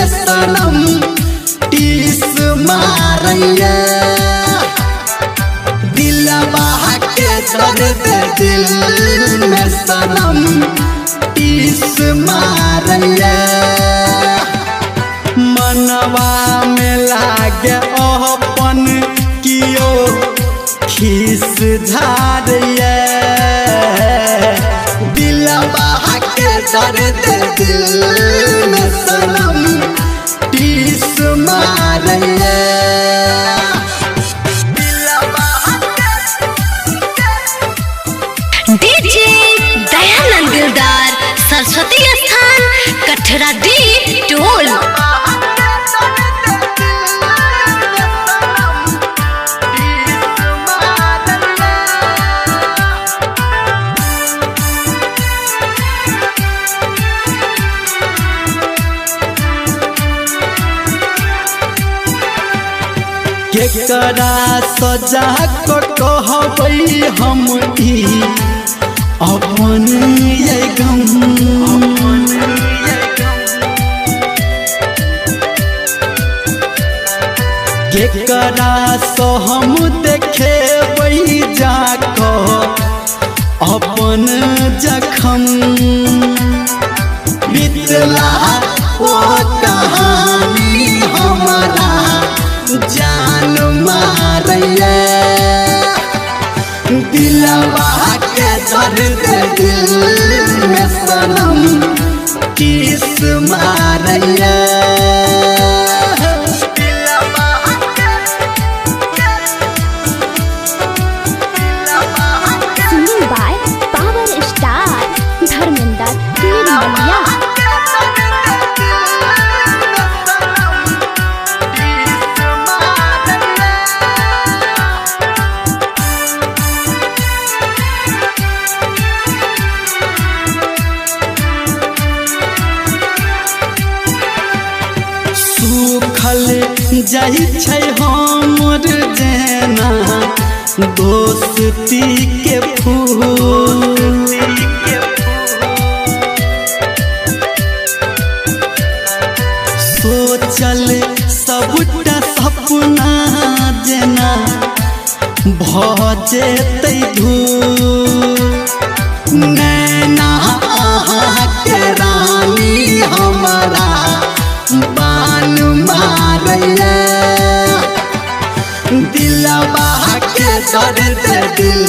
में सनम टीस मारैया दिलवा के दर्द दिल में सनम टीस मारैया मनवा में लागे अपन कियो खीस झारिया दिलवा के दर्द दिल में सनम टीस मारैया डीजे दयानंद दिलदार सरस्वती स्थान कठरा दी टोल। केकरा सजा को कहबै हम अपन ये गम केकरा सो हम देखेबै जाको अपन जखम बितला ओ कहानी हमारा जान मारैया दिलवा के दर्द दिल में सनम टीस मारैया singing by power star Dharmendra Tilmaliya. सुखल जाइ छै हमर जेना दोस्ती के फूल सोचल सबटा सपना जेना भ जेतै धूल नैना अहाँ के रानी हमारा बान मारैया दिलवा के दर्द दिल